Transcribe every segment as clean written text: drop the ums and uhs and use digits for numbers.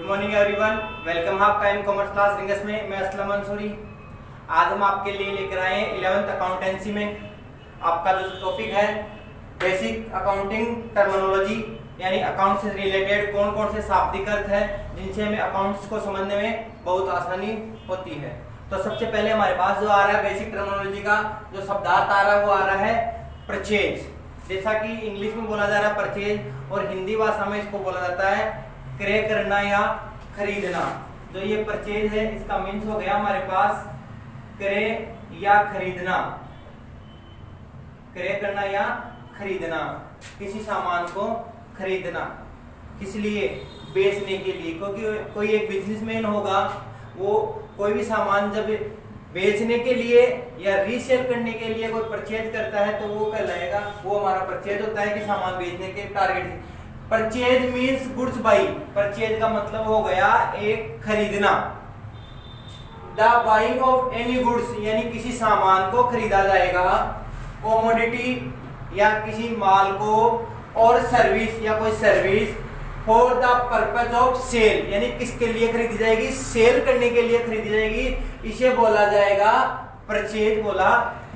Good morning everyone, welcome आपका in commerce class rings में। मैं असलम मंसूरी। आज हम आपके लिए लेकर आए हैं 11th अकाउंटेंसी में आपका जो टॉपिक है बेसिक अकाउंटिंग टर्मिनोलॉजी, यानी अकाउंट से रिलेटेड कौन कौन से शाब्दिक अर्थ है जिनसे हमें अकाउंट्स को समझने में बहुत आसानी होती है। तो सबसे पहले हमारे पास जो आ रहा है बेसिक टर्मिनोलॉजी का जो शब्दार्थ आ रहा है वो आ रहा है परचेज। जैसा कि इंग्लिश में बोला जा रहा है परचेज और हिंदी भाषा में इसको बोला जाता है क्रय करना या खरीदना। जो ये परचेज है इसका मीन्स हो गया हमारे पास क्रय या खरीदना, क्रय करना या खरीदना, किसी सामान को खरीदना किस लिए, बेचने के लिए। क्योंकि कोई एक बिजनेसमैन होगा वो कोई भी सामान जब बेचने के लिए या रीसेल करने के लिए कोई परचेज करता है तो वो कहलाएगा, वो हमारा परचेज होता है कि सामान बेचने के टारगेट से। Purchase means goods by, purchase का मतलब हो गया एक खरीदना। The buying of any goods यानी किसी सामान को खरीदा जाएगा, कमोडिटी या किसी माल को, और सर्विस या कोई service for the purpose of sale यानी किसके लिए खरीदी जाएगी, सेल करने के लिए खरीदी जाएगी, इसे बोला जाएगा परचेज बोला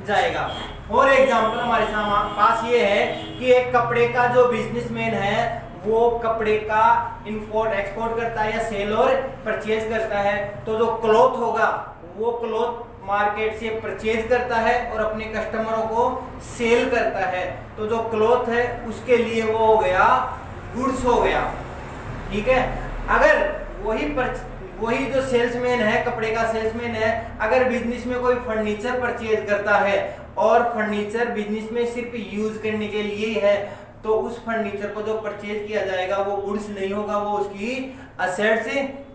जाएगा। फॉर एग्जाम्पल हमारे पास ये है कि एक कपड़े का जो बिजनेसमैन है वो कपड़े का इंपोर्ट एक्सपोर्ट करता है या सेल और परचेज करता है। तो जो क्लॉथ होगा वो क्लॉथ मार्केट से परचेज करता है और अपने कस्टमरों को सेल करता है। तो जो क्लॉथ है उसके लिए वो हो गया गुड्स हो गया, ठीक है। अगर वही जो सेल्समैन है, कपड़े का सेल्समैन है, अगर बिजनेस में कोई फर्नीचर परचेज करता है और फर्नीचर बिजनेस में सिर्फ यूज करने के लिए ही है तो उस फर्नीचर को जो परचेज किया जाएगा वो गुड्स नहीं होगा, वो उसकी असेट्स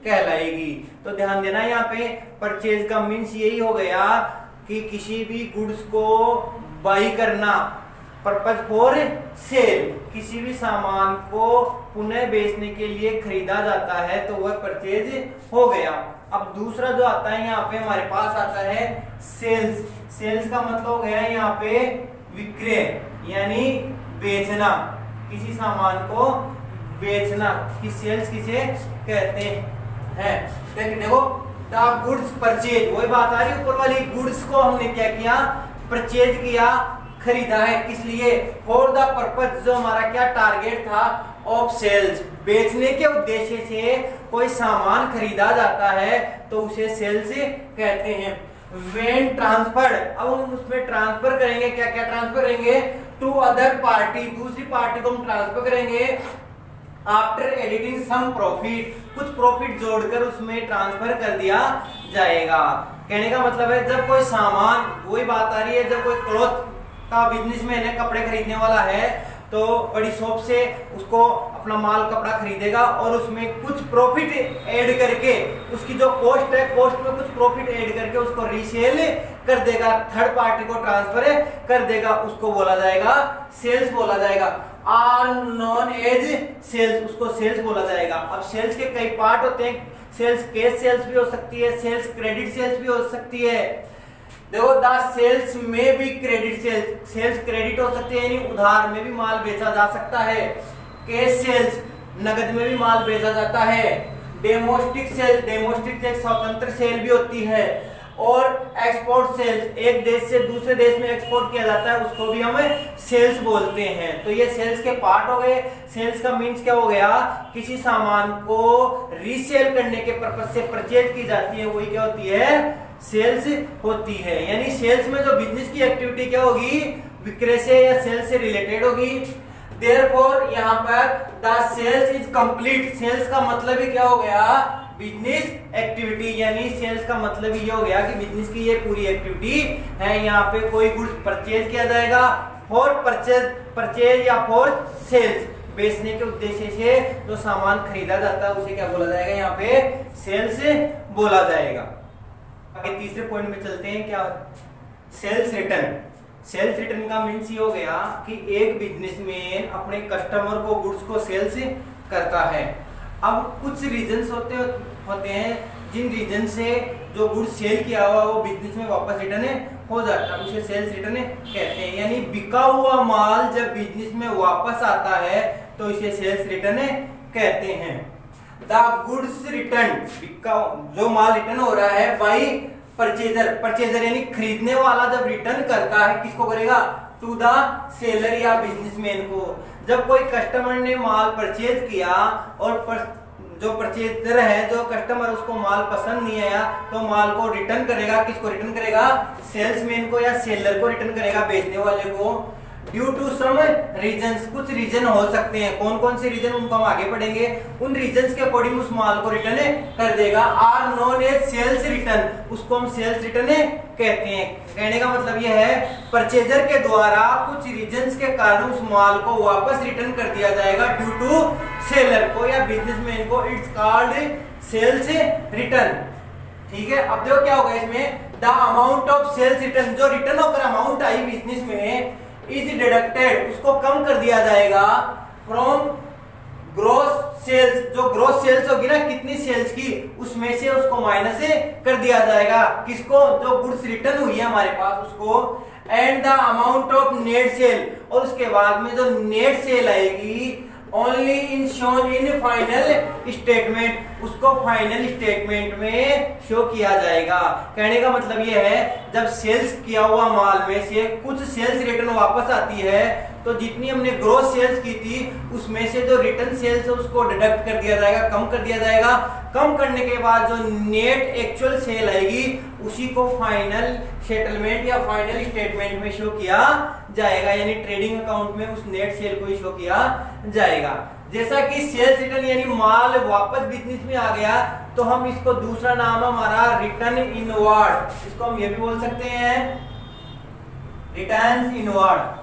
कहलाएगी। तो ध्यान देना यहाँ पे परचेज का मीन्स यही हो गया कि किसी भी गुड्स को बाई करना, पर्पज फॉर सेल, किसी भी सामान को पुनः बेचने के लिए खरीदा जाता है तो वह परचेज हो गया। अब दूसरा जो आता है यहाँ पे हमारे पास आता है सेल्स। सेल्स का मतलब हो गया यहाँ पे विक्रय यानी बेचना, किसी सामान को बेचना कि सेल्स किसे कहते हैं। देखो द गुड्स परचेज, वही बात आ रही ऊपर वाली, गुड्स को हमने क्या किया, परचेज किया, खरीदा है, किस लिए, फॉर द पर्पज, जो हमारा क्या टारगेट था, ऑफ सेल्स, बेचने के उद्देश्य से कोई सामान खरीदा जाता है तो उसे सेल्स कहते हैं। व्हेन ट्रांसफर्ड, अब हम उसमें ट्रांसफर करेंगे, क्या क्या ट्रांसफर करेंगे, टू अदर पार्टी, दूसरी पार्टी को हम ट्रांसफर करेंगे आफ्टर एडिटिंग सम प्रॉफिट, कुछ प्रॉफिट जोड़कर उसमें ट्रांसफर कर दिया जाएगा। कहने का मतलब है जब कोई सामान, वही बात आ रही है, जब कोई क्लॉथ का बिजनेसमैन है, कपड़े खरीदने वाला है तो बड़ी शॉप से उसको अपना माल कपड़ा खरीदेगा और उसमें कुछ प्रॉफिट ऐड करके, उसकी जो कॉस्ट है कॉस्ट में कुछ प्रॉफिट ऐड करके उसको रीसेल कर देगा, थर्ड पार्टी को ट्रांसफर कर देगा, उसको बोला जाएगा सेल्स बोला जाएगा। आर नॉन एज सेल्स, उसको सेल्स बोला जाएगा। अब सेल्स के कई पार्ट होते हैं, सेल्स कैश सेल्स भी हो सकती है, सेल्स क्रेडिट सेल्स भी हो सकती है। देखो द सेल्स में भी क्रेडिट सेल्स, सेल्स क्रेडिट हो सकती है यानी उधार में भी माल बेचा जा सकता है। कैश सेल्स, नगद में भी माल बेचा जाता है। डेमोस्टिक सेल, डेमोस्टिक एक स्वतंत्र सेल भी होती है। और एक्सपोर्ट सेल्स, एक देश से दूसरे देश में एक्सपोर्ट किया जाता है उसको भी हम सेल्स बोलते हैं। तो ये सेल्स के पार्ट हो गए। सेल्स का मीन्स क्या हो गया, किसी सामान को रीसेल करने के पर्पज से परचेज की जाती है, वही क्या होती है, सेल्स होती है। यानी सेल्स में जो बिजनेस की एक्टिविटी क्या होगी, विक्रय से या सेल्स से रिलेटेड होगी। देयरफॉर यहाँ पर the sales is complete, sales का मतलब ही क्या हो गया, बिजनेस एक्टिविटी, यानी सेल्स का मतलब ये हो गया कि बिजनेस की ये पूरी एक्टिविटी है। यहाँ पे कोई गुड्स परचेज किया जाएगा फॉर परचेज या फॉर सेल्स, बेचने के उद्देश्य से जो सामान खरीदा जाता है उसे क्या बोला जाएगा, यहाँ पे सेल्स बोला जाएगा। आगे तीसरे पॉइंट में चलते हैं, क्या सेल्स रिटर्न। सेल्स रिटर्न का मीन्स ये हो गया कि एक बिजनेसमैन अपने कस्टमर को गुड्स को सेल्स करता है। अब कुछ रीजंस होते हैं जिन रीजन से जो गुड्स सेल किया हुआ वो बिजनेस में वापस रिटर्न हो जाता है, उसे सेल्स रिटर्न कहते हैं। यानी बिका हुआ माल जब बिजनेस में वापस आता है तो इसे सेल्स रिटर्न कहते हैं। द गुड्स रिटर्न, जो माल रिटर्न हो रहा है बाई परचेजर, परचेजर यानी खरीदने वाला जब रिटर्न करता है किसको करेगा, टू द सेलर या बिजनेसमैन को। जब कोई कस्टमर ने माल परचेज किया और जो परचेजर है, जो कस्टमर, उसको माल पसंद नहीं आया तो माल को रिटर्न करेगा, किसको रिटर्न करेगा, सेल्समैन को या सेलर को रिटर्न करेगा, बेचने वाले को। ड्यू टू सम रीजंस, कुछ रीजन हो सकते हैं, कौन कौन से रीजन उनको हम आगे पढ़ेंगे, उन रीजंस के अकॉर्डिंग उस माल को रिटर्न कर देगा। Are known as sales return, उसको हम सेल्स रिटर्न कहते हैं। कहने का मतलब यह है परचेजर के द्वारा कुछ रीजंस के कारण उस माल को वापस रिटर्न कर दिया जाएगा ड्यू टू सेलर को या बिजनेसमैन को, इट्स कॉल्ड सेल्स रिटर्न। ठीक है, अब देखो क्या होगा इसमें, the amount of sales return, जो रिटर्न होकर अमाउंट आई बिजनेस में, इज डिडक्टेड, उसको कम कर दिया जाएगा फ्रॉम ग्रॉस सेल्स, जो ग्रॉस सेल्स होगी ना, कितनी सेल्स की, उसमें से उसको माइनस कर दिया जाएगा, किसको, जो गुड्स रिटर्न हुई है हमारे पास उसको। And the amount of net cell, और उसके बाद में जो नेट सेल आएगी, only in shown in final statement, उसको फाइनल स्टेटमेंट में शो किया जाएगा। कहने का मतलब यह है, जब सेल्स किया हुआ माल में से कुछ सेल्स रिटर्न वापस आती है, तो जितनी हमने ग्रॉस सेल्स की थी उसमें से जो रिटर्न सेल्स है उसको डिडक्ट कर दिया जाएगा, कम कर दिया जाएगा। कम करने के बाद जो नेट एक्चुअल सेल आएगी उसी को फाइनल सेटलमेंट या फाइनल स्टेटमेंट में शो किया जाएगा, यानी ट्रेडिंग अकाउंट में उस नेट सेल को ही शो किया जाएगा। जैसा कि सेल्स रिटर्न यानी माल वापस बिजनेस में आ गया, तो हम इसको दूसरा नाम हमारा रिटर्न इनवर्ड, इसको हम ये भी बोल सकते हैं रिटर्न इनवर्ड।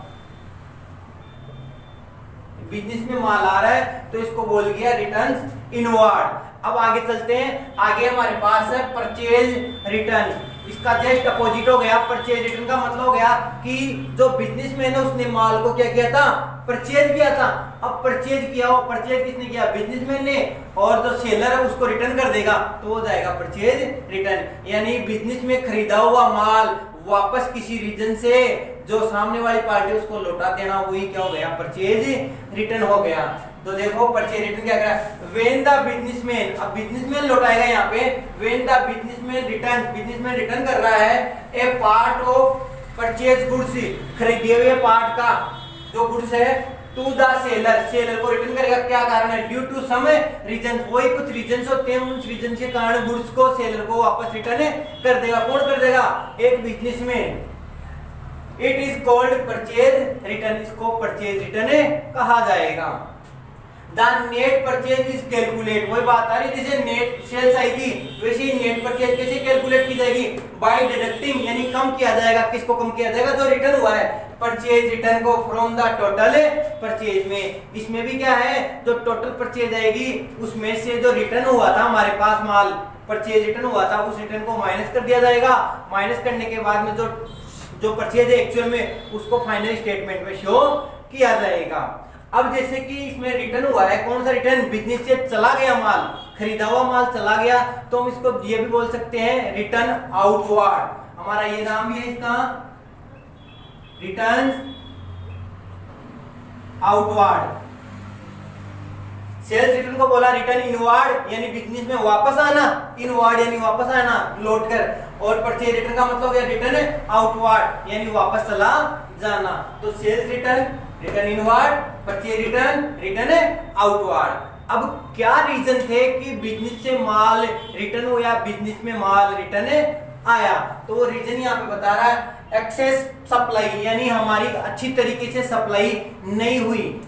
बिजनेस में माल आ रहा है तो इसको बोल गया रिटर्न इनवर्ड। अब आगे चलते हैं, आगे हमारे पास है परचेज रिटर्न, इसका जस्ट अपोजिट हो गया। परचेज रिटर्न का मतलब हो गया कि जो बिजनेसमैन है उसने माल को क्या किया था, परचेज किया था। अब परचेज किया हो, परचेज किसने किया, बिजनेसमैन ने, और जो सेलर है उसको रिटर्न कर देगा तो हो जाएगा परचेज रिटर्न। यानी बिजनेस में खरीदा हुआ माल वापस किसी रीजन से जो सामने वाली पार्टी उसको लौटा देना, वही क्या हो गया, परचेज रिटर्न हो गया। तो देखो परचेज रिटर्न क्या करा, व्हेन द बिजनेसमैन, अब बिजनेसमैन लौटाएगा यहाँ पे, when the businessman return, businessman return कर रहा है ए पार्ट ऑफ परचेज गुड्स, खरीदे हुए पार्ट का जो गुड्स है, टू द सेलर, सेलर को रिटर्न करेगा। क्या कारण है, ड्यू टू सम रीजन, वही कुछ रीजन होते हैं, उन रीजन के कारण गुड्स को सेलर को वापस रिटर्न कर देगा। कौन कर देगा, एक businessman. It is called purchase return, इसको परचेज रिटर्न कहा जाएगा। The net purchase is calculate, वही बात आ रही जैसे नेट सेल्स आई थी वैसे ही नेट परचेज कैसे कैलकुलेट की जाएगी, बाय डिडक्टिंग, यानी कम किया जाएगा, किसको कम किया जाएगा, जो रिटर्न हुआ है परचेज रिटर्न को फ्रॉम द टोटल परचेज में। इसमें भी क्या है, जो टोटल परचेज आएगी उसमें से जो रिटर्न हुआ था हमारे पास माल, परचेज रिटर्न हुआ था, उस रिटर्न को माइनस कर दिया जाएगा। माइनस करने के बाद में जो परचेज है एक्चुअल में उसको फाइनल स्टेटमेंट में शो किया जाएगा। अब जैसे कि इसमें रिटर्न हुआ है, कौन सा रिटर्न, बिजनेस से चला गया माल, खरीदा हुआ माल चला गया, तो हम इसको ये भी बोल सकते हैं रिटर्न आउटवर्ड। हमारा ये नाम भी है इसका, रिटर्न आउटवर्ड। सेल्स रिटर्न को बोला रिटर्न इनवर्ड, यानी बिजनेस में वापस आना, इनवर्ड यानी वापस आना लौट कर, और परचेज रिटर्न का मतलब है रिटर्न आउटवर्ड यानी वापस चला जाना। तो sales return return inward, purchase return return outward. अब क्या रीजन थे कि बिजनेस से माल रिटर्न हो या बिजनेस में माल रिटर्न आया, तो वो रीजन यहाँ पे बता रहा है, एक्सेस सप्लाई, यानी हमारी अच्छी तरीके से सप्लाई नहीं हुई,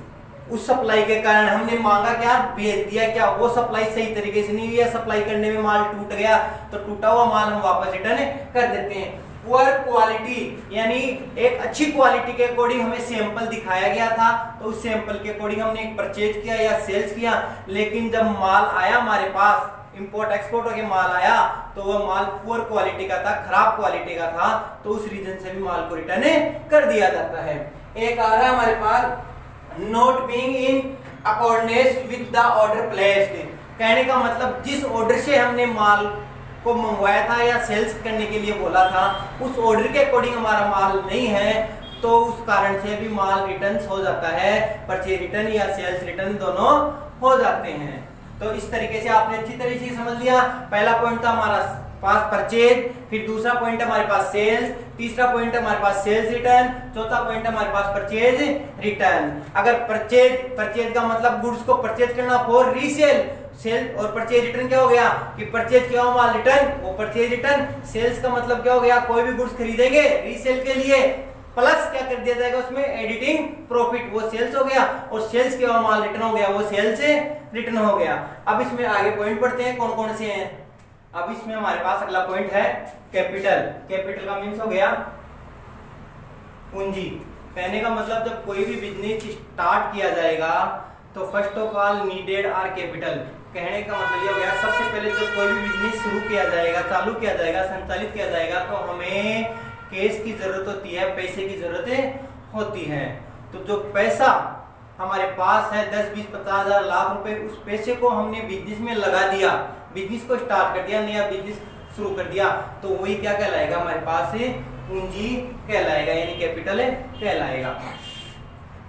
उस सप्लाई के कारण हमने मांगा क्या, भेज दिया क्या, वो सप्लाई सही तरीके से नहीं हुई है, सप्लाई करने में माल टूट गया तो टूटा हुआ माल हम वापस रिटर्न कर देते हैं। पुअर क्वालिटी, यानी एक अच्छी क्वालिटी के अकॉर्डिंग हमें सैंपल दिखाया गया था, तो उस सैंपल के अकॉर्डिंग हमने एक परचेज किया या सेल्स किया, लेकिन जब माल आया हमारे पास, इंपोर्ट एक्सपोर्ट होके माल आया, तो वो माल पुअर क्वालिटी का था, खराब क्वालिटी का था, तो उस रीजन से भी माल को रिटर्न कर दिया जाता है। एक आ रहा है हमारे पास not being in accordance with the order placed, कहने का मतलब जिस ऑर्डर से हमने माल को मंगवाया था या सेल्स करने के लिए बोला था, उस ऑर्डर के अकॉर्डिंग हमारा माल नहीं है, तो उस कारण से भी माल रिटर्न हो जाता है, परचेज रिटर्न या सेल्स रिटर्न दोनों हो जाते हैं। तो इस तरीके से आपने अच्छी तरीके से समझ लिया। पहला पॉइंट था हमारा पास परचेज, फिर दूसरा पॉइंट हमारे पास सेल्स, तीसरा पॉइंट हमारे पास सेल्स रिटर्न, चौथा पॉइंट हमारे पास परचेज रिटर्न। अगर परचेज का मतलब गुड्स को परचेज करना फॉर रीसेल, सेल और परचेज रिटर्न क्या हो गया कि परचेज किया हुआ माल रिटर्न, वो परचेज रिटर्न। सेल्स का मतलब क्या हो गया, कोई भी गुड्स खरीदेंगे रीसेल के लिए, प्लस क्या कर दिया जाएगा उसमें एडिटिंग प्रॉफिट, वो सेल्स हो गया, और सेल्स किया हुआ माल रिटर्न हो गया, वो सेल्स रिटर्न हो गया। अब इसमें आगे पॉइंट पढ़ते हैं कौन कौन से हैं। अब इसमें हमारे पास अगला पॉइंट है कैपिटल। कैपिटल का मीन्स हो गया पूंजी। कहने का मतलब जब कोई भी बिजनेस स्टार्ट किया जाएगा तो first of all needed are capital. कहने का मतलब ये हो गया सबसे पहले जब कोई भी बिजनेस शुरू किया जाएगा, चालू किया जाएगा, संचालित किया जाएगा तो हमें कैश की जरूरत होती है, पैसे की जरूरत होती है। तो जो पैसा हमारे पास है 10, 20, 50 हजार, लाख रुपए, उस पैसे को हमने बिजनेस में लगा दिया, बिजनेस को स्टार्ट कर दिया, नया बिजनेस शुरू कर दिया, तो वही क्या कहलाएगा हमारे पास पूंजी कहलाएगा, यानी कैपिटल कहलाएगा।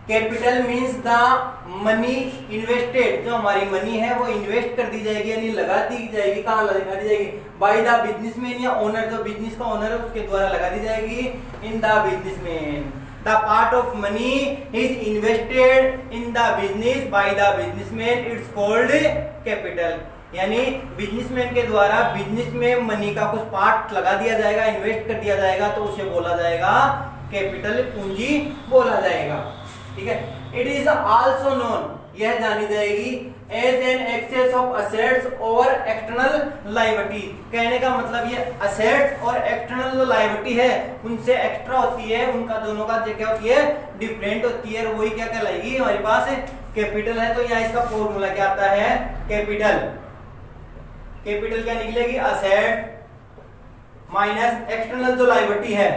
Capital means the money invested, जो हमारी मनी है वो इन्वेस्ट कर दी जाएगी, यानी लगा दी जाएगी। कहाँ लगा दी जाएगी? बाय द बिजनेसमैन या ओनर, जो बिजनेस का ओनर है उसके द्वारा लगा दी जाएगी in the businessman. The part of money is invested in the business by the businessman, it's called capital. यानी बिजनेसमैन के द्वारा बिजनेस में मनी का कुछ पार्ट लगा दिया जाएगा, इन्वेस्ट कर दिया जाएगा, तो उसे बोला जाएगा कैपिटल, पूंजी बोला जाएगा। ठीक है। इट इज आल्सो नोन, यह जानी जाएगी as an excess of assets over external liability. कहने का मतलब ये असेट्स और एक्सटर्नल जो लायबिलिटी है उनसे एक्स्ट्रा होती है, उनका दोनों का क्या होती है, डिफरेंट होती है, और वही क्या कहलाएगी हमारे पास कैपिटल है। तो यहाँ इसका फॉर्मूला क्या आता है, कैपिटल। कैपिटल क्या निकलेगी, असेट माइनस एक्सटर्नल जो लायबिलिटी है,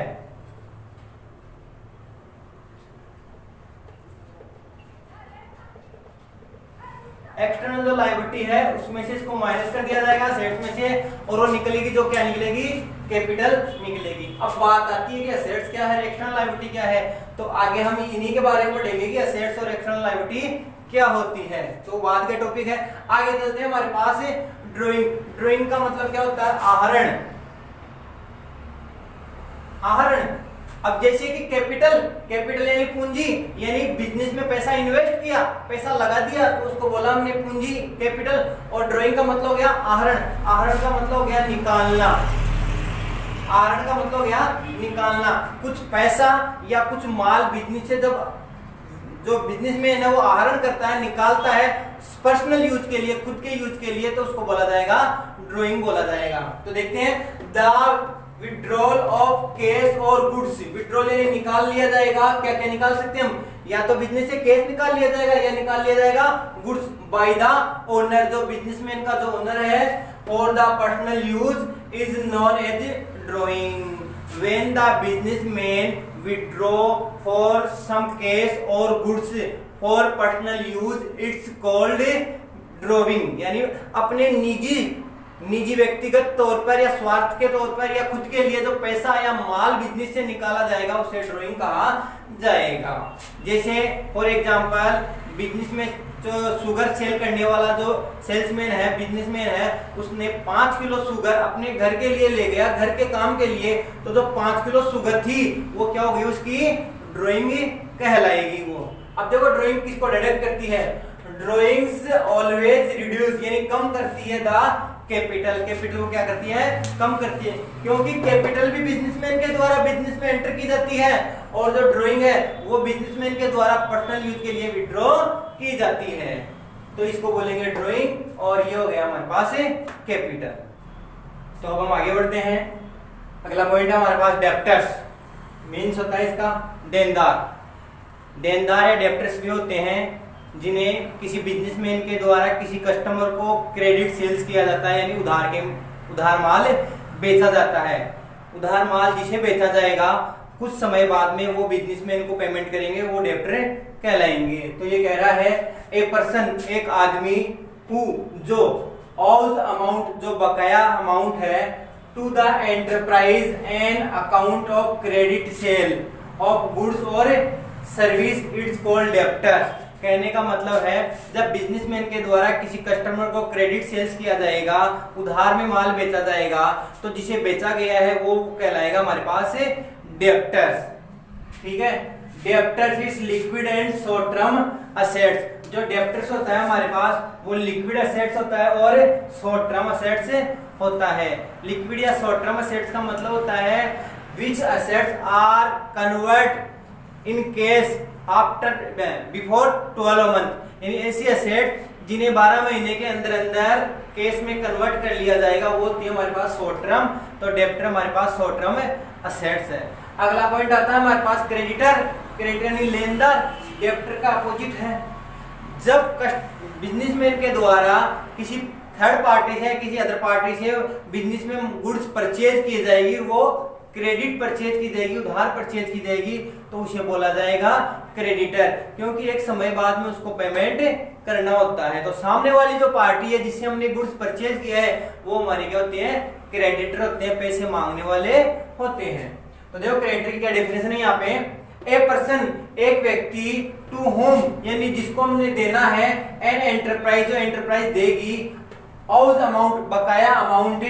एक्सटर्नल जो लायबिलिटी है उसमें से इसको माइनस कर दिया जाएगा असेट्स में से, और वो निकलेगी जो क्या निकलेगी, कैपिटल निकलेगी। अब बात आती है कि असेट्स क्या है, एक्सटर्नल लायबिलिटी क्या है, तो आगे हम इन्हीं के बारे में पढ़ेंगे कि असेट्स और एक्सटर्नल लायबिलिटी क्या होती है, तो बाद के टॉपिक है। आगे चलते हैं, हमारे पास ड्राइंग। ड्राइंग का मतलब क्या होता है, आहरण। आहरण। अब जैसे कि कैपिटल, कैपिटल यानी पूंजी, यानी बिजनेस में पैसा इन्वेस्ट किया, पैसा लगा दिया, तो उसको बोला हमने पूंजी, कैपिटल। और ड्राइंग का मतलब हो गया आहरण। आहरण का मतलब हो गया निकालना। आहरण का मतलब हो गया निकालना। कुछ पैसा या कुछ माल बिजनेस से जब जो बिजनेसमैन है वो आहरण करता है, निकालता है पर्सनल यूज के लिए, खुद के यूज के लिए, तो उसको बोला जाएगा ड्राइंग बोला जाएगा। तो देखते हैं, द विड्रॉल ऑफ कैश और गुड्स। विड्रॉल यानी निकाल लिया जाएगा, क्या क्या निकाल सकते हैं हम, या तो बिजनेस से कैश निकाल लिया जाएगा या निकाल लिया जाएगा गुड्स बाय द ओनर, जो बिजनेसमैन का जो ओनर है, और the personal use is known as drawing. When the businessman withdraw for some cash और goods for personal use, it's called drawing. यानी अपने निजी व्यक्तिगत तौर पर या स्वार्थ के तौर पर या खुद के लिए जो पैसा या माल बिजनेस से निकाला जाएगा उसे ड्राइंग कहा जाएगा। जैसे फॉर एग्जांपल बिजनेस में जो शुगर सेल करने वाला जो सेल्समैन है, बिजनेसमैन है, उसने 5 किलो शुगर अपने घर के लिए ले गया, घर के काम के लिए, तो जो 5 किलो शुगर थी वो क्या होगी, उसकी ड्राइंग कहलाएगी वो। अब देखो ड्राइंग किसको डिडक्ट करती है, ड्राइंग्स ऑलवेज रिड्यूस, यानी कम करती है द कैपिटल। कैपिटल को क्या करती है, कम करती है, क्योंकि कैपिटल भी बिजनेसमैन के द्वारा बिजनेस में एंटर की जाती है, और जो ड्राइंग है वो बिजनेसमैन के द्वारा पर्सनल यूज के लिए विड्रॉ की जाती है। तो इसको बोलेंगे ड्राइंग, और ये हो गया हमारे पास कैपिटल। तो अब हम आगे बढ़ते हैं। अगला पॉइंट है हमारे पास डेब्टर्स। मीन्स होता है इसका देनदार। देनदार या डेब्टर्स भी होते हैं जिन्हें किसी बिजनेसमैन के द्वारा किसी कस्टमर को क्रेडिट सेल्स किया जाता है, यानी उधार माल बेचा जाता है। उधार माल जिसे बेचा जाएगा कुछ समय बाद में वो बिजनेसमैन को पेमेंट करेंगे, वो डेब्टर कहलाएंगे। तो ये कह रहा है ए पर्सन, एक आदमी, हु जो ऑल अमाउंट, जो बकाया अमाउंट है, to the enterprise an account of credit sale of goods और सर्विस, इट्स कॉल्ड डेब्टर। कहने का मतलब है जब बिजनेसमैन के द्वारा किसी कस्टमर को क्रेडिट सेल्स किया जाएगा, उधार में माल बेचा जाएगा, तो जिसे बेचा गया है वो कहलाएगा हमारे पास डेब्टर्स। ठीक है, debtors is liquid and short term assets. जो डेब्टर्स होता है हमारे पास वो लिक्विड असेट्स होता है और शॉर्ट टर्म असेट्स होता है। लिक्विड या शॉर्ट टर्म असेट्स का मतलब होता है which assets are convert in case after before 12 month, यानी ऐसी असेट जिन्हें 12 महीने के अंदर अंदर केस में कन्वर्ट कर लिया जाएगा वो होती है हमारे पास शॉर्ट टर्म। तो डेब्टर हमारे पास शॉर्ट टर्म असेट्स है। अगला पॉइंट आता है हमारे पास क्रेडिटर। क्रेडिटर यानी लेनदार, डेब्टर का अपोजिट है। जब बिजनेसमैन के द्वारा किसी थर्ड पार्टी से किसी अदर पार्टी से बिजनेस में गुड्स परचेज की जाएगी, वो क्रेडिट परचेज की जाएगी, उधार परचेज की जाएगी, तो उसे बोला जाएगा क्रेडिटर, क्योंकि एक समय बाद में उसको पेमेंट करना होता है। तो सामने वाली जो पार्टी है जिससे हमने गुड्स परचेज किया है वो हमारे क्या होते हैं, क्रेडिटर होते हैं, पैसे मांगने वाले होते हैं। तो देखो क्रेडिटर की क्या डेफिनेशन है यहाँ पे, ए पर्सन एक व्यक्ति, टू होम यानी जिसको हमने देना है, एन एंटरप्राइज जो एंटरप्राइज देगी, औज अमाउंट बकाया amount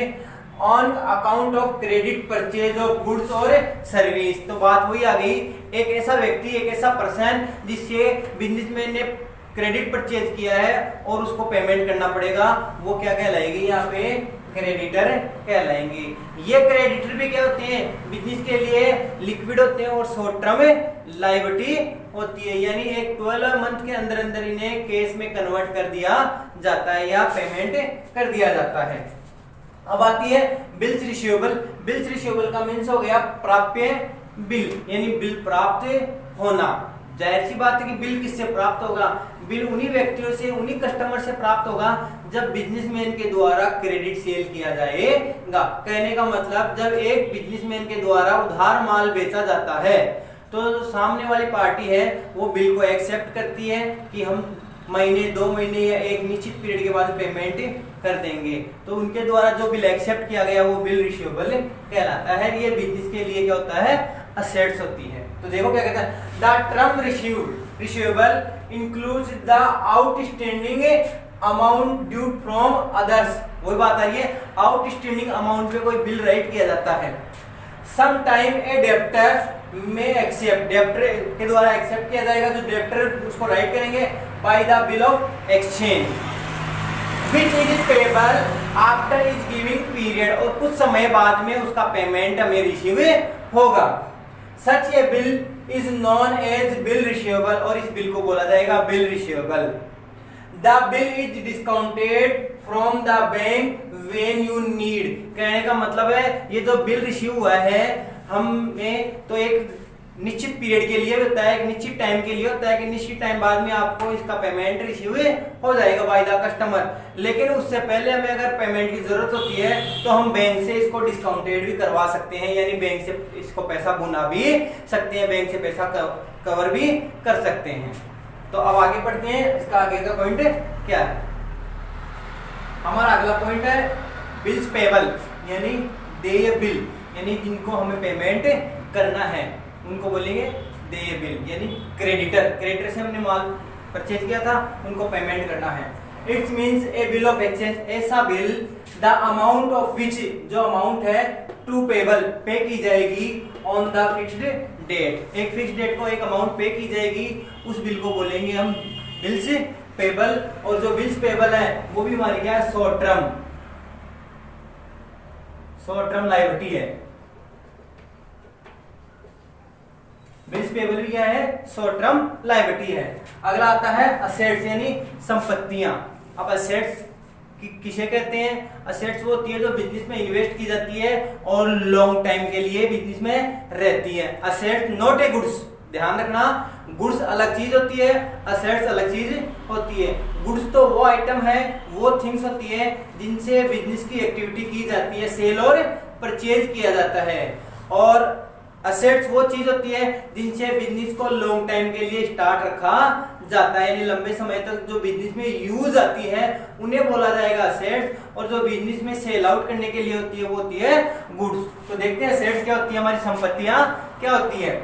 on account of credit purchase of goods और सर्विस। तो बात वही आ गई, एक ऐसा व्यक्ति, एक ऐसा पर्सन जिससे बिजनेसमैन ने क्रेडिट परचेज किया है और उसको पेमेंट करना पड़ेगा, वो क्या कहलाएगी यहाँ पे, क्रेडिटर कहलाएंगे। ये क्रेडिटर भी क्या होते हैं, बिजनेस के लिए लिक्विड होते हैं और शॉर्ट टर्म लायबिलिटी होती है, यानी एक 12 मंथ के अंदर अंदर इन्हें केस में कन्वर्ट कर दिया जाता है या पेमेंट कर दिया जाता है। अब आती है बिल्स रिसीवेबल। बिल्स रिसीवेबल का मीन्स हो गया प्राप्य बिल, यानी बिल प्राप्त होना। जाहिर सी बात है कि बिल किससे प्राप्त होगा, बिल उन्हीं व्यक्तियों से, उन्हीं कस्टमर से प्राप्त होगा जब बिजनेसमैन के द्वारा क्रेडिट सेल किया जाएगा। कहने का मतलब जब एक बिजनेसमैन के द्वारा उधार माल बेचा जाता है तो जो सामने वाली पार्टी है वो बिल को एक्सेप्ट करती है कि हम महीने, 2 महीने या एक निश्चित पीरियड के बाद पेमेंट कर देंगे, तो उनके द्वारा जो बिल एक्सेप्ट किया गया वो बिल रिसीवेबल कहलाता है। ये बिजनेस के लिए क्या होता है, असेट्स होती है। तो देखो क्या कहता है, the term receivable includes the outstanding amount due from others. वही बात आ रही है, आउटस्टैंडिंग अमाउंट पे कोई बिल राइट किया जाता है। सम टाइम ए डेब्टर में एक्सेप्ट, डेब्टर के द्वारा एक्सेप्ट किया जाएगा, जो डेब्टर उसको राइट करेंगे by the bill of exchange which is payable after is giving period, और कुछ समय बाद में उसका पेमेंट हमें रिसीव होगा। Such a bill is known as bill receivable, और इस बिल को बोला जाएगा bill receivable. The bill is discounted from the bank when you need, कहने का मतलब है ये जो बिल रिसीव हुआ है हमें तो एक निश्चित पीरियड के लिए होता है, एक निश्चित टाइम के लिए होता है कि निश्चित टाइम बाद में आपको इसका पेमेंट रिसीव हो जाएगा बाय द कस्टमर। लेकिन उससे पहले हमें अगर पेमेंट की जरूरत होती है तो हम बैंक से इसको डिस्काउंटेड भी करवा सकते हैं, यानी बैंक से इसको पैसा भुना भी सकते हैं, बैंक से पैसा कवर भी कर सकते हैं। तो अब आगे बढ़ते हैं, इसका आगे का पॉइंट क्या है। हमारा अगला पॉइंट है बिल्स पेबल, यानी देय बिल, यानी जिनको हमें पेमेंट करना है उनको बोलेंगे देय बिल, यानी क्रेडिटर। क्रेडिटर से हमने माल परचेज किया था, उनको पेमेंट करना है। It's means a bill of exchange, ऐसा bill the amount of which, जो अमाउंट है टू पेबल, पे की जाएगी ऑन द फिक्स्ड डेट, एक फिक्स्ड डेट को एक अमाउंट पे की जाएगी, उस बिल को बोलेंगे हम बिल्स पेबल। और जो बिल्स पेबल है वो भी हमारी क्या है, शॉर्ट टर्म लायबिलिटी है। बिल्स पेबल भी क्या है, शॉर्ट टर्म लायबिलिटी है। अगला आता है असेट्स, यानी संपत्तियां। अब असेट्स किसे कहते हैं, असेट्स वो होती है जो बिजनेस में इन्वेस्ट की जाती है और लॉन्ग टाइम के लिए बिजनेस में रहती है। असेट्स नॉट ए गुड्स, ध्यान रखना, गुड्स अलग चीज होती है, असेट्स अलग चीज होती है। गुड्स तो वो आइटम है, वो थिंग्स होती है जिनसे बिजनेस की एक्टिविटी की जाती है, सेल और परचेज किया जाता है। और असेट्स वो चीज होती है जिनसे बिजनेस को लॉन्ग टाइम के लिए स्टार्ट रखा जाता है, यानी लंबे समय तक जो बिजनेस में यूज आती है उन्हें बोला जाएगा असेट्स। और जो बिजनेस में सेल आउट करने के लिए होती है वो होती है गुड्स। तो देखते हैं असेट्स क्या होती है, हमारी संपत्तियां क्या होती है।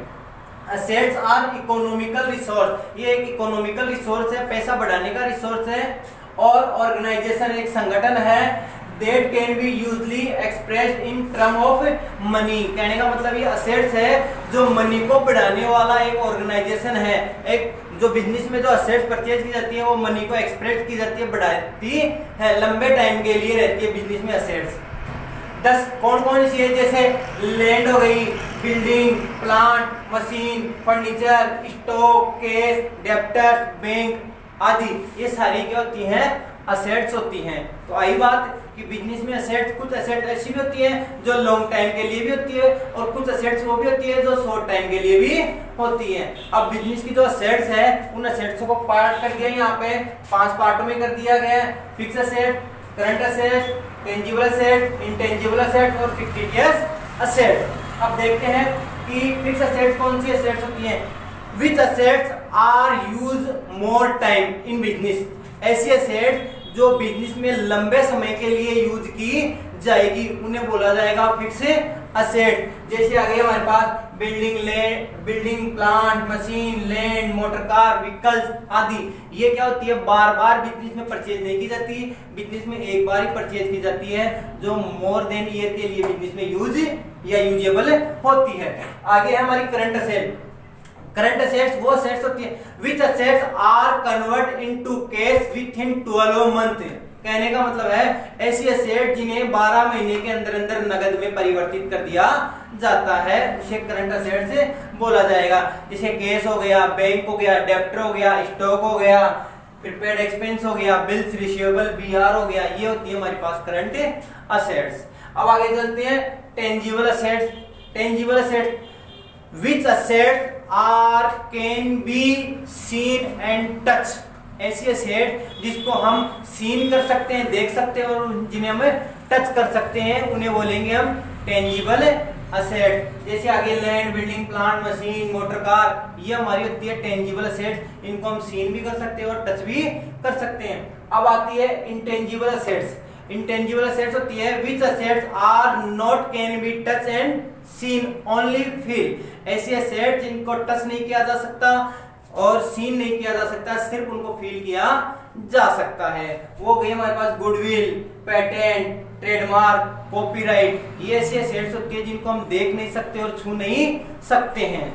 असेट्स आर इकोनॉमिकल रिसोर्स, ये एक इकोनॉमिकल रिसोर्स है, पैसा बढ़ाने का रिसोर्स है। और ऑर्गेनाइजेशन एक संगठन है, that can be usually expressed in term of money. कहने का मतलब ये असेट्स है जो मनी को बढ़ाने वाला एक ऑर्गेनाइजेशन है। एक जो बिजनेस में जो असेट्स परचेज की जाती है वो मनी को एक्सप्रेस की जाती है, बढ़ाती है, लंबे टाइम के लिए रहती है बिजनेस में असेट्स। 10 कौन कौन सी है, जैसे लैंड हो गई, building, plant, machine, furniture, stock, cash, debtor, bank आदि, ये सारी क्या होती हैं, असेट्स होती हैं। तो आई बात कि बिजनेस में असेट्स, कुछ असेट्स ऐसी भी होती हैं जो लॉन्ग टाइम के लिए भी होती है और कुछ असेट्स वो भी होती है जो शॉर्ट टाइम के लिए भी होती है। अब बिजनेस की जो असेट्स है उन असेट्स को पार्ट कर दिया, यहाँ पे 5 पार्टों में कर दिया गया है। Fix asset, current assets, tangible asset, intangible asset और फिक्टिशियस असेट। अब देखते हैं कि फिक्स असेट्स कौन सी असेट्स होती हैं। Which assets are use more time in business, ऐसी असेट्स जो बिजनेस में लंबे समय के लिए यूज की जाएगी उन्हें बोला जाएगा फिक्स असेट। जैसे आ गए हमारे पास building, land, building, plant, machine, land, motor car, vehicles आदि, ये क्या होती है, बार बार बिजनेस में परचेज नहीं की जाती, बिजनेस में एक बार ही परचेज की जाती है, जो मोर देन ईयर के लिए बिजनेस में यूज या यूजेबल होती है। आगे है हमारी करंट असेट। करंट असेट्स वो असेट्स होती है which assets are convert into cash within 12 month. कहने का मतलब है ऐसी असेट जिन्हें 12 महीने के अंदर अंदर नगद में परिवर्तित कर दिया जाता है उसे करंट असेट्स बोला जाएगा। जैसे कैश हो गया, बैंक हो गया, डेब्टर हो गया, स्टॉक हो गया, प्रीपेड एक्सपेंस हो गया, बिल्स रिसीवेबल बीआर हो गया, ये होती है हमारे पास करंट असेट्स। अब आगे चलते हैं tangible assets. Tangible assets which assets are can be seen and touch, ऐसी असेट जिसको हम सीन कर सकते हैं, देख सकते हैं और जिन्हें हम टच कर सकते हैं उन्हें बोलेंगे हम टेंजिबल असेट। जैसे आगे land, building, plant, machine, motor car, ये हमारी होती है टेंजिबल असेट्स, इनको हम सीन भी कर सकते हैं और टच भी कर सकते हैं। अब आती है इंटेंजिबल असेट्स। इंटेंजिबल असेट्स होती है which assets are not can be touch and seen only feel, ऐसी असेट जिनको टच नहीं किया जा सकता और सीन नहीं किया जा सकता, सिर्फ उनको फील किया जा सकता है। वो गई हमारे पास गुडविल, पेटेंट, ट्रेडमार्क, कॉपीराइट, ये ऐसी असेट्स होती है जिनको हम देख नहीं सकते और छू नहीं सकते हैं।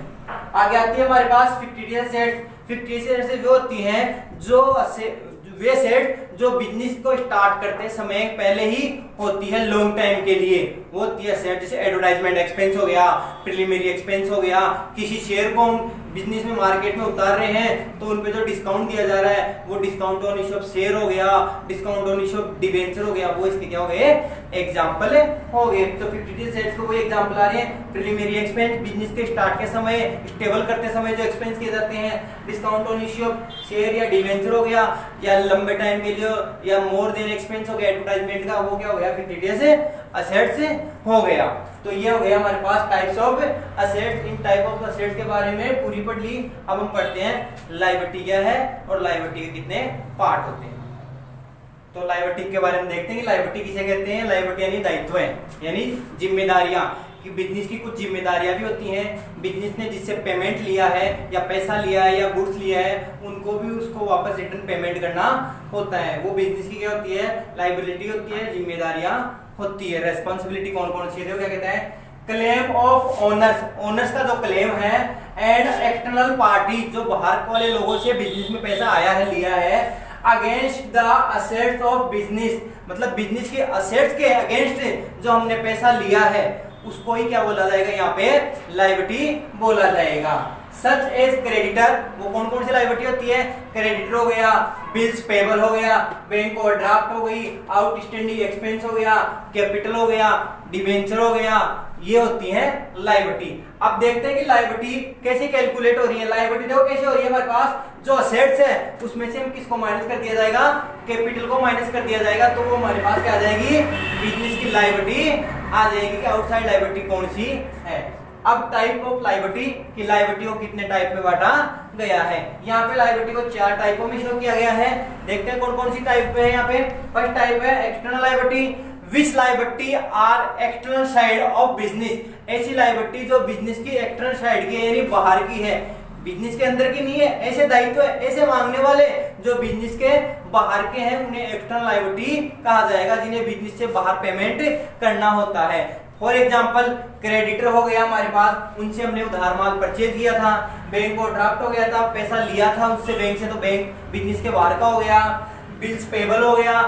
आगे आती है हमारे पास फिक्टिशियस असेट्स। फिक्टिशियस असेट्स वो होती हैं जो वे सेट जो बिजनेस को स्टार्ट करते समय पहले ही होती है लॉन्ग टाइम के लिए, वो होती है सेट। जैसे एडवर्टाइजमेंट एक्सपेंस हो गया, प्रीलिमिनरी एक्सपेंस हो गया, किसी शेयर को हम बिजनेस में मार्केट में उतार रहे हैं तो उन पे जो डिस्काउंट दिया जा रहा है वो discount on issue of share हो गया, discount on issue of debenture हो गया, वो इसके क्या हो गए, एग्जांपल हो गए। तो फिक्टिशियस सेट्स को कोई एग्जांपल आ रहे हैं, प्रीलिमिनरी एक्सपेंस बिजनेस के स्टार्ट के समय, स्टेबल करते समय जो एक्सपेंस किए जाते हैं, discount on issue of share या डिबेंचर हो गया, या लंबे टाइम के लिए या मोर देन एक्सपेंस हो गया एडवर्टाइजमेंट का, वो क्या हो गया, फिक्टिशियस असेट्स हो गया। तो ये हो गया हमारे पास types of assets. In type of assets के बारे में पूरी पढ़ ली। अब हम पढ़ते हैं लायबिलिटी क्या है और लायबिलिटी के कितने पार्ट होते हैं। तो लायबिलिटी के बारे में देखते हैं कि लायबिलिटी किसे कहते हैं। लायबिलिटी यानी दायित्व है, यानी जिम्मेदारियां, कि बिजनेस की कुछ जिम्मेदारियां भी होती हैं। बिजनेस ने जिससे पेमेंट लिया है या पैसा लिया है या गुड्स लिया है उनको भी उसको वापस रिटर्न पेमेंट करना होता है, वो बिजनेस की क्या होती है, लायबिलिटी होती है, जिम्मेदारियां होती है। रेस्पॉन्सिबिलिटी कौन कौन सी है, क्या कहते हैं, क्लेम ऑफ ओनर्स, ओनर्स का जो क्लेम है, एंड एक्सटर्नल पार्टी जो बाहर वाले लोगों से बिजनेस में पैसा आया है लिया है, against the assets of business, मतलब बिजनेस के असेट्स के अगेंस्ट जो हमने पैसा लिया है उसको ही क्या बोला जाएगा, यहाँ पे लायबिलिटी बोला जाएगा। सच एज क्रेडिटर, वो कौन कौन सी लायबिलिटी होती है, क्रेडिटर हो गया, बिल्स पेबल हो गया, बैंक ओवरड्राफ्ट हो गई, आउटस्टैंडिंग एक्सपेंस हो गया, कैपिटल हो गया, डिबेंचर हो गया, ये होती है लायबिलिटी। अब देखते हैं कि लायबिलिटी कैसे कैलकुलेट हो रही है। लायबिलिटी देखो कैसे हो रही है, हमारे पास जो असेट्स है उसमें से हम किसको माइनस कर दिया जाएगा, कैपिटल को माइनस कर दिया जाएगा, तो वो हमारे पास क्या आ जाएगी, बिजनेस की लायबिलिटी आ जाएगी कि आउटसाइड लायबिलिटी कौन सी है। अब टाइप ऑफ लायबिलिटी, कि लायबिलिटी को कितने टाइप में बांटा गया है। यहाँ पे लायबिलिटी को 4 टाइपों में शो किया गया है। देखते हैं कौन कौन सी टाइप है। यहाँ पे फर्स्ट टाइप है external liability which liability are external side of business, ऐसी लायबिलिटी जो बिजनेस की एक्सटर्नल साइड की यानी बाहर की है, बिजनेस के अंदर की नहीं है। ऐसे दायित्व ऐसे मांगने वाले जो बिजनेस के बाहर के हैं उन्हें एक्सटर्नल लायबिलिटी कहा जाएगा, जिन्हें बिजनेस से बाहर पेमेंट करना होता है। फॉर एग्जाम्पल क्रेडिटर हो गया हमारे पास, उनसे हमने उधार माल परचेज किया था, बैंक को ड्राफ्ट हो गया था, पैसा लिया था उससे बैंक से, तो बैंक बिजनेस के बाहर का हो गया। बिल्स पेबल हो गया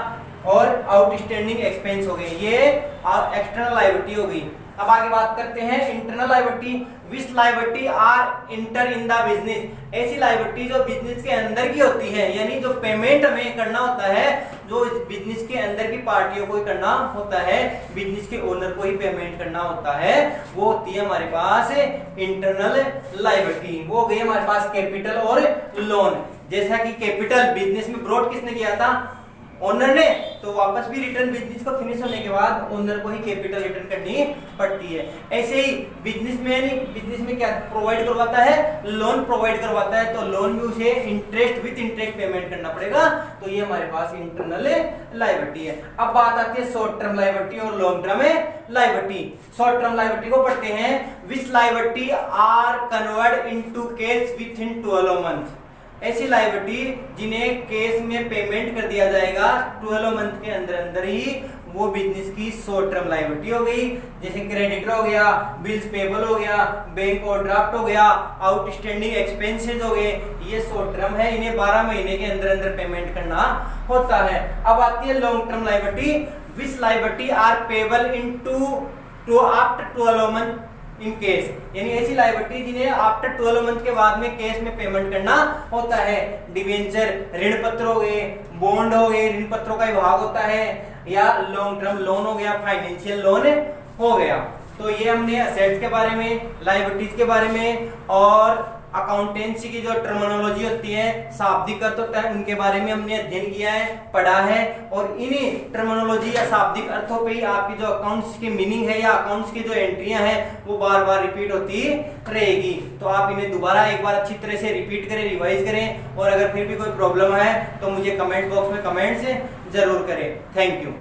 और आउटस्टैंडिंग एक्सपेंस हो गए, ये एक्सटर्नल लायबिलिटी हो गई। अब आगे बात करते हैं internal liability. Which liability are inter in the business, ऐसी लायबिलिटी जो बिजनेस के अंदर की होती है, यानी जो पेमेंट हमें करना होता है, जो बिजनेस के अंदर की पार्टियों को ही करना होता है, बिजनेस के ओनर को ही पेमेंट करना होता है, वो होती है हमारे पास इंटरनल लायबिलिटी। वो हो गई हमारे पास कैपिटल और लोन। जैसा कि कैपिटल बिजनेस में ब्रॉड किसने किया था, ओनर ने, तो वापस भी रिटर्न बिजनेस को फिनिश होने के बाद ओनर को ही कैपिटल रिटर्न करनी पड़ती है। ऐसे ही बिजनेस में क्या प्रोवाइड करवाता है, लोन प्रोवाइड करवाता है, तो लोन में उसे इंटरेस्ट विद इंटरेस्ट पेमेंट करना पड़ेगा, तो ये हमारे पास इंटरनल लायबिलिटी है। अब बात आती है शॉर्ट टर्म लायबिलिटी और long term liability. Short term liability को पढ़ते हैं, which liability are convert into cash within 12 month, ऐसी लायबिलिटी जिन्हें केस में पेमेंट कर दिया जाएगा 12 मंथ के अंदर अंदर ही, वो बिजनेस की शॉर्ट टर्म लायबिलिटी हो गई। जैसे क्रेडिटर हो गया, बिल्स पेबल हो गया, बैंक ओवरड्राफ्ट हो गया, आउटस्टैंडिंग एक्सपेंसेस हो गए, ये शॉर्ट टर्म है, इन्हें 12 महीने के अंदर अंदर पेमेंट करना होता है। अब आती है long term liability. Which liability are payable to after 12 month in case, यानी ऐसी लायबिलिटी जिन्हें आफ्टर 12 मंथ के बाद में केस में पेमेंट करना होता है। डिवेंचर ऋण पत्र हो गए, बॉन्ड हो गए, ऋण पत्रों का विभाग होता है, या लॉन्ग टर्म लोन हो गया, फाइनेंशियल लोन हो गया। तो ये हमने असेट्स के बारे में, लायबिलिटीज के बारे में और अकाउंटेंसी की जो टर्मिनोलॉजी होती है, शाब्दिक अर्थ होता है, उनके बारे में हमने अध्ययन किया है, पढ़ा है, और इन्हीं टर्मिनोलॉजी या शाब्दिक अर्थों पे ही आपकी जो अकाउंट्स की मीनिंग है या अकाउंट्स की जो एंट्रियां हैं वो बार बार रिपीट होती रहेगी। तो आप इन्हें दोबारा एक बार अच्छी तरह से रिपीट करें, रिवाइज करें, और अगर फिर भी कोई प्रॉब्लम है तो मुझे कमेंट बॉक्स में कमेंट्स जरूर करें। Thank you.